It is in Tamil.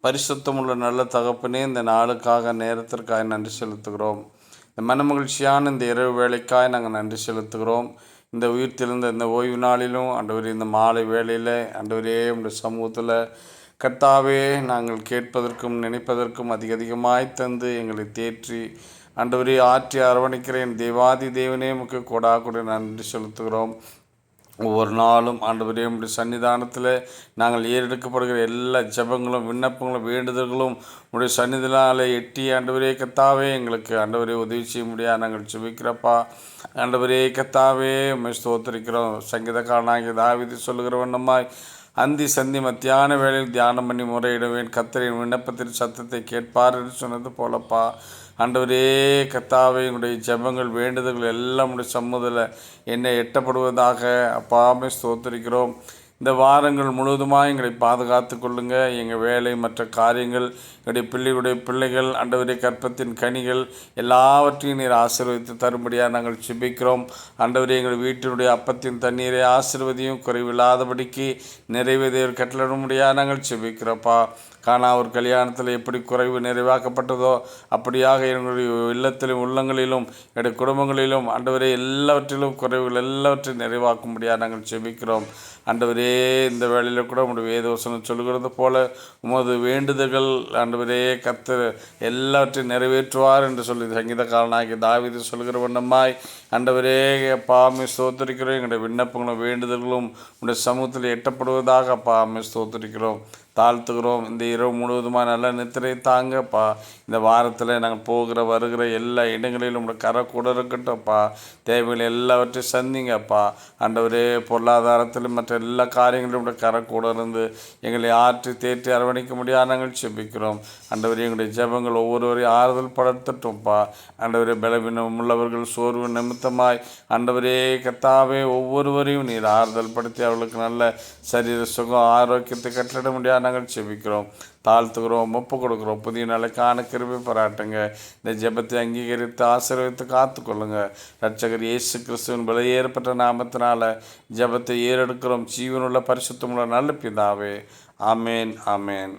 பரிசுத்தமுள்ள நல்ல தகப்பனே, இந்த நாளுக்காக நேரத்திற்காக நன்றி செலுத்துகிறோம். இந்த மனமகிழ்ச்சியான இந்த இரவு வேளைக்காய் நாங்கள் நன்றி செலுத்துகிறோம். இந்த உயிர்த்தெழுந்த இந்த ஓய்வு நாளிலும் ஆண்டவரே, இந்த மாலை வேளையில் ஆண்டவரே உடைய சமூகத்தில் கர்த்தாவே நாங்கள் கேட்பதற்கும் நினைப்பதற்கும் அதிகமாய் தந்து எங்களை தேற்றி ஆண்டவரே ஆற்றி அரவணைக்கிற என் தேவாதி தேவனே உமக்கு கொடாக்குடைய நன்றி செலுத்துகிறோம். ஒவ்வொரு நாளும் ஆண்டவரே உம்முடைய சன்னிதானத்தில் நாங்கள் ஏறெடுக்கப்படுகிற எல்லா ஜெபங்களும் விண்ணப்பங்களும் வேண்டுதல்களும் உடைய சன்னிதானால எட்டி ஆண்டவரே கத்தாவே எங்களுக்கு ஆண்டவரே உதவி செய்ய முடியாது நாங்கள் ஜெபிக்கிறப்பா. ஆண்டவரே கத்தாவே உம்மை ஸ்தோத்திரிக்கிறோம். சங்கீதக்காரனாகிய தாவீது சொல்லுகிற வண்ணமாய் அந்தி சந்தி மத்தியான வேளையில் தியானம் பண்ணி முறையிடுவேன், கர்த்தரின் விண்ணப்பத்தின் சத்தத்தை கேட்பார் என்று சொன்னது போலப்பா. ஆண்டவரே கர்த்தாவே எங்களுடைய ஜெபங்கள் வேண்டுதல்கள் எல்லாம் உடைய சமூகத்தில் என்னை எட்டப்படுவதாக அப்பாமே ஸ்தோத்திரிக்கிறோம். இந்த வாரங்கள் முழுவதுமாக எங்களை பாதுகாத்து கொள்ளுங்க. எங்கள் வேலை மற்ற காரியங்கள் எங்களுடைய பிள்ளைகள் ஆண்டவரே கற்பத்தின் கனிகள் எல்லாவற்றையும் நீர் ஆசீர்வதித்து தரும்படியாக நாங்கள் ஜெபிக்கிறோம். ஆண்டவரே எங்கள் வீட்டினுடைய அப்பத்தின் தண்ணீரை ஆசீர்வதியும் குறைவில்லாதபடிக்கு நிறைவேறியவர் கட்டளிடும்படியாக நாங்கள் ஜெபிக்கிறோப்பா. காணா ஒரு கல்யாணத்தில் எப்படி குறைவு நிறைவாக்கப்பட்டதோ அப்படியாக எங்களுடைய இல்லத்திலும் உள்ளங்களிலும் என்னுடைய குடும்பங்களிலும் ஆண்டவரே எல்லாவற்றிலும் குறைவுகள் எல்லாவற்றையும் நிறைவாக்கும்படியாக நாங்கள் ஜெபிக்கிறோம். ஆண்டவரே இந்த வேளையில் கூட உங்களுடைய வேதவசனம் சொல்லுகிறது போல உமது வேண்டுதல்கள் ஆண்டவரே கர்த்தர் எல்லாவற்றையும் நிறைவேற்றுவார் என்று சொல்லி சங்கீதக்காரனாகிய தாவீது சொல்கிற வண்ணமாய் ஆண்டவரே பாமை ஸ்தோத்திரிக்கிறோம். எங்களுடைய விண்ணப்பங்களும் வேண்டுதல்களும் உங்களுடைய சமூகத்தில் எட்டப்படுவதாக பாமை ஸ்தோத்திரிக்கிறோம், தாழ்த்துகிறோம். இந்த இரவு முழுவதுமாக நல்ல நித்திரை தாங்கப்பா. இந்த வாரத்தில் நாங்கள் போகிற வருகிற எல்லா இடங்களிலும் உங்களோட கரை கூட இருக்கட்டும்ப்பா. தேவைகள் எல்லாவற்றையும் சந்திங்கப்பா. ஆண்டவரே பொருளாதாரத்திலும் மற்ற எல்லா காரியங்களிலும் உங்களோட கரை கூட இருந்து எங்களை ஆற்றி தேற்றி அரவணைக்க முடியாது நாங்கள் ஜெபிக்கிறோம். ஆண்டவரே எங்களுடைய ஜெபங்கள் ஒவ்வொருவரையும் ஆறுதல் படுத்தட்டும்ப்பா. ஆண்டவரே பலவீனம் உள்ளவர்கள் சோர்வு நிமித்தமாய் ஆண்டவரே கர்த்தாவே ஒவ்வொருவரையும் நீர் ஆறுதல் படுத்தி அவர்களுக்கு நல்ல சரீர சுகம் ஆரோக்கியத்தை கட்டளிட முடியாது நாங்கள் ஜெபிக்கிறோம், தாழ்த்துகிறோம், ஒப்பு கொடுக்குறோம். புதிய நாளைக்கான கிருபை பாராட்டுங்க. இந்த ஜெபத்தை அங்கீகரித்து ஆசீர்வதித்து காத்துக்கொள்ளுங்க. இரட்சகர் இயேசு கிறிஸ்துவின் விலையேறப்பட்ட நாமத்தினால ஜெபத்தை ஏறெடுக்கிறோம். ஜீவனுள்ள பரிசுத்தமுள்ள நல்ல பிதாவே. ஆமேன், ஆமேன்.